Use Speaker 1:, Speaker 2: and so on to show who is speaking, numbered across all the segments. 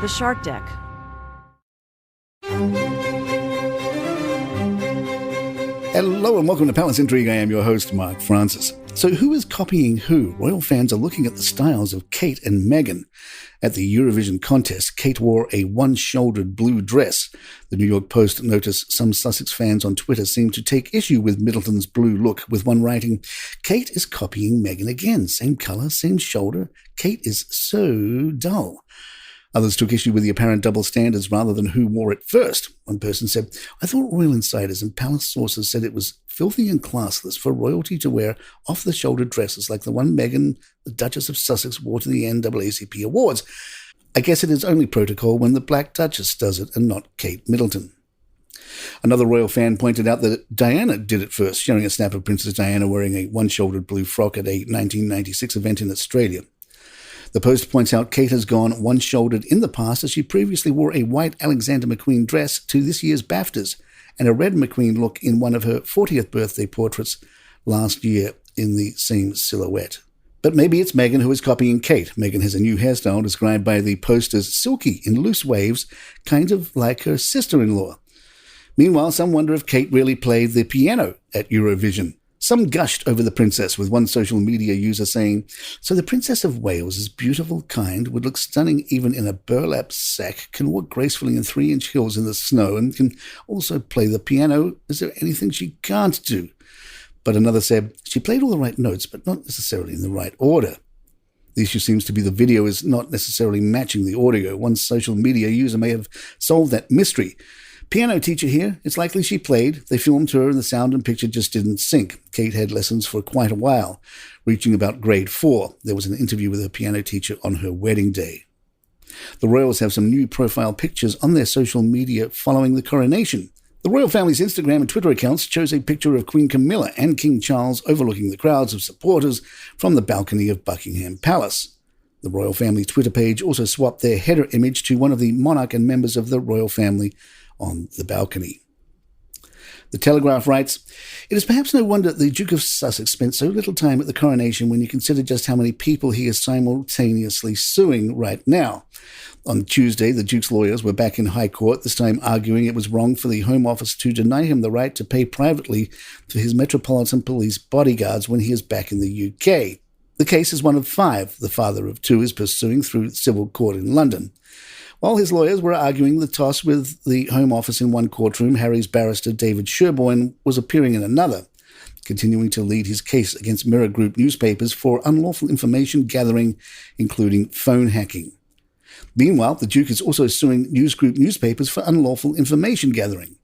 Speaker 1: The Shark Deck.
Speaker 2: Hello and welcome to Palace Intrigue. I am your host, Mark Francis. So who is copying who? Royal fans are looking at the styles of Kate and Meghan. At the Eurovision contest, Kate wore a one-shouldered blue dress. The New York Post noticed some Sussex fans on Twitter seem to take issue with Middleton's blue look, with one writing, "Kate is copying Meghan again. Same colour, same shoulder. Kate is so dull." Others took issue with the apparent double standards rather than who wore it first. One person said, "I thought royal insiders and palace sources said it was filthy and classless for royalty to wear off-the-shoulder dresses like the one Meghan, the Duchess of Sussex, wore to the NAACP Awards. I guess it is only protocol when the Black Duchess does it and not Kate Middleton." Another royal fan pointed out that Diana did it first, sharing a snap of Princess Diana wearing a one-shouldered blue frock at a 1996 event in Australia. The Post points out Kate has gone one-shouldered in the past, as she previously wore a white Alexander McQueen dress to this year's BAFTAs and a red McQueen look in one of her 40th birthday portraits last year in the same silhouette. But maybe it's Meghan who is copying Kate. Meghan has a new hairstyle described by the Post as silky in loose waves, kind of like her sister-in-law. Meanwhile, some wonder if Kate really played the piano at Eurovision. Some gushed over the princess, with one social media user saying, "So the Princess of Wales is beautiful, kind, would look stunning even in a burlap sack, can walk gracefully in 3-inch heels in the snow, and can also play the piano. Is there anything she can't do?" But another said, "She played all the right notes, but not necessarily in the right order." The issue seems to be the video is not necessarily matching the audio. One social media user may have solved that mystery. "Piano teacher here. It's likely she played. They filmed her and the sound and picture just didn't sync. Kate had lessons for quite a while, reaching about grade 4. There was an interview with her piano teacher on her wedding day." The royals have some new profile pictures on their social media following the coronation. The royal family's Instagram and Twitter accounts shows a picture of Queen Camilla and King Charles overlooking the crowds of supporters from the balcony of Buckingham Palace. The royal family Twitter page also swapped their header image to one of the monarch and members of the royal family on the balcony. The Telegraph writes, "It is perhaps no wonder the Duke of Sussex spent so little time at the coronation when you consider just how many people he is simultaneously suing right now." On Tuesday, the Duke's lawyers were back in High Court, this time arguing it was wrong for the Home Office to deny him the right to pay privately for his Metropolitan Police bodyguards when he is back in the UK. The case is one of 5 the father of 2 is pursuing through civil court in London. While his lawyers were arguing the toss with the Home Office in one courtroom, Harry's barrister David Sherborne was appearing in another, continuing to lead his case against Mirror Group newspapers for unlawful information gathering, including phone hacking. Meanwhile, the Duke is also suing News Group newspapers for unlawful information gathering.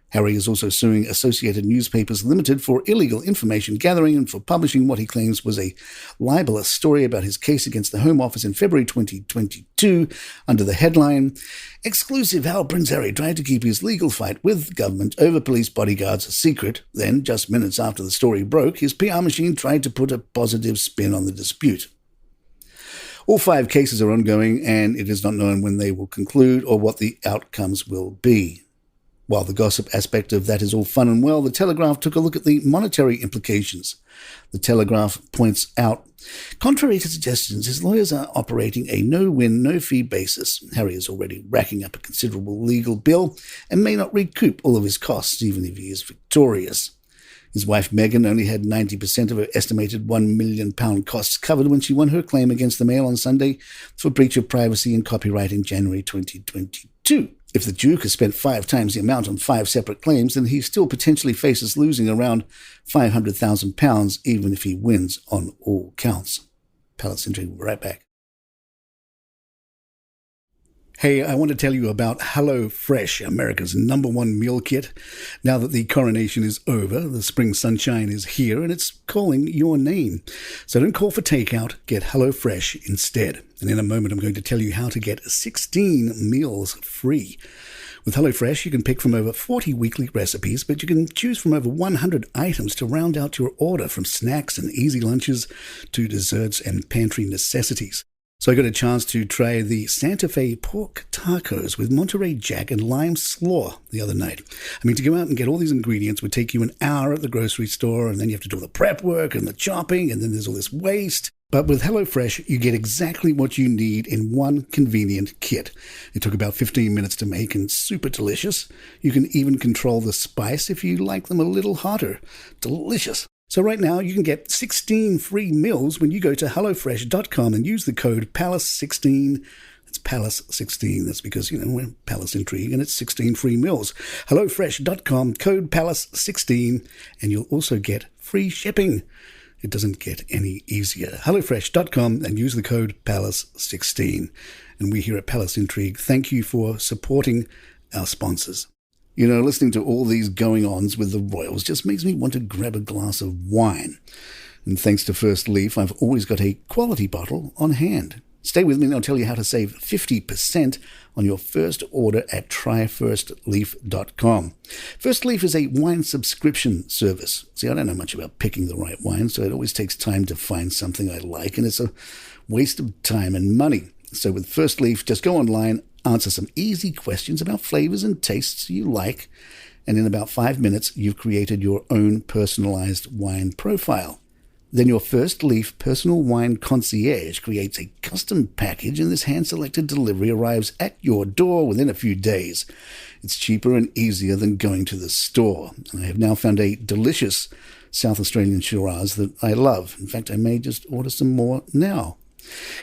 Speaker 2: Harry is also suing Associated Newspapers Limited for illegal information gathering and for publishing what he claims was a libelous story about his case against the Home Office in February 2022 under the headline, "Exclusive How Prince Harry Tried to Keep His Legal Fight with Government Over Police Bodyguards a Secret." Then, just minutes after the story broke, his PR machine tried to put a positive spin on the dispute. All 5 cases are ongoing, and it is not known when they will conclude or what the outcomes will be. While the gossip aspect of that is all fun and well, the Telegraph took a look at the monetary implications. The Telegraph points out, contrary to suggestions, his lawyers are operating a no-win, no-fee basis. Harry is already racking up a considerable legal bill and may not recoup all of his costs, even if he is victorious. His wife Meghan only had 90% of her estimated £1 million costs covered when she won her claim against the Mail on Sunday for breach of privacy and copyright in January 2022. If the Duke has spent 5 times the amount on 5 separate claims, then he still potentially faces losing around £500,000 even if he wins on all counts. Palace Intrigue will be right back. Hey, I want to tell you about HelloFresh, America's #1 meal kit. Now that the coronation is over, the spring sunshine is here, and it's calling your name. So don't call for takeout, get HelloFresh instead. And in a moment, I'm going to tell you how to get 16 meals free. With HelloFresh, you can pick from over 40 weekly recipes, but you can choose from over 100 items to round out your order, from snacks and easy lunches to desserts and pantry necessities. So I got a chance to try the Santa Fe pork tacos with Monterey Jack and lime slaw the other night. I mean, to go out and get all these ingredients would take you an hour at the grocery store, and then you have to do all the prep work and the chopping, and then there's all this waste. But with HelloFresh, you get exactly what you need in one convenient kit. It took about 15 minutes to make and super delicious. You can even control the spice if you like them a little hotter. Delicious. So right now, you can get 16 free meals when you go to HelloFresh.com and use the code PALACE16. It's PALACE16. That's because, we're Palace Intrigue and it's 16 free meals. HelloFresh.com, code PALACE16, and you'll also get free shipping. It doesn't get any easier. HelloFresh.com and use the code PALACE16. And we here at Palace Intrigue thank you for supporting our sponsors. Listening to all these going-ons with the royals just makes me want to grab a glass of wine. And thanks to First Leaf, I've always got a quality bottle on hand. Stay with me and I'll tell you how to save 50% on your first order at tryfirstleaf.com. First Leaf is a wine subscription service. See, I don't know much about picking the right wine, so it always takes time to find something I like, and it's a waste of time and money. So with First Leaf, just go online, answer some easy questions about flavors and tastes you like, and in about 5 minutes, you've created your own personalized wine profile. Then your First Leaf personal wine concierge creates a custom package, and this hand-selected delivery arrives at your door within a few days. It's cheaper and easier than going to the store. And I have now found a delicious South Australian Shiraz that I love. In fact, I may just order some more now.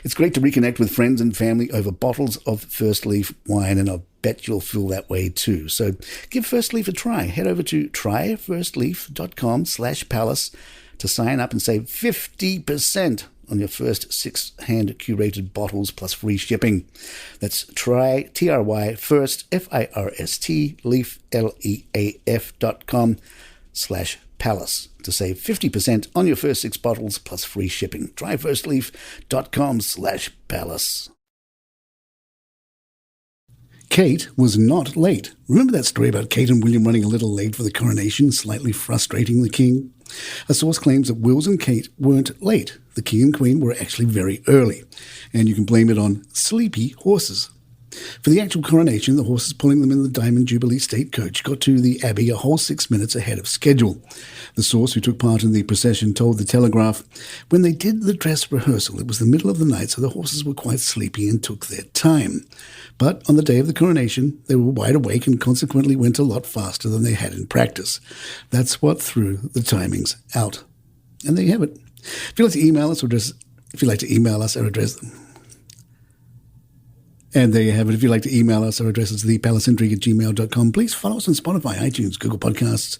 Speaker 2: It's great to reconnect with friends and family over bottles of First Leaf wine, and I'll bet you'll feel that way too. So give First Leaf a try. Head over to tryfirstleaf.com/palace to sign up and save 50% on your first 6 hand-curated bottles plus free shipping. That's first, F-I-R-S-T, leaf, leaf.com/palace to save 50% on your first 6 bottles plus free shipping. Tryfirstleaf.com/palace. Kate was not late. Remember that story about Kate and William running a little late for the coronation, slightly frustrating the king? A source claims that Wills and Kate weren't late. The king and queen were actually very early, and you can blame it on sleepy horses. For the actual coronation, the horses pulling them in the Diamond Jubilee state coach got to the Abbey a whole 6 minutes ahead of schedule. The source who took part in the procession told the Telegraph, when they did the dress rehearsal, it was the middle of the night, so the horses were quite sleepy and took their time. But on the day of the coronation, they were wide awake and consequently went a lot faster than they had in practice. That's what threw the timings out. And there you have it. If you'd like to email us, our address... And there you have it. If you'd like to email us, our address is thepalaceintrigue@gmail.com. Please follow us on Spotify, iTunes, Google Podcasts,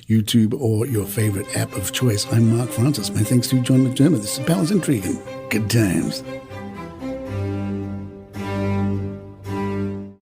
Speaker 2: YouTube, or your favorite app of choice. I'm Mark Francis. My thanks to John McDermott. This is Palace Intrigue, and good times.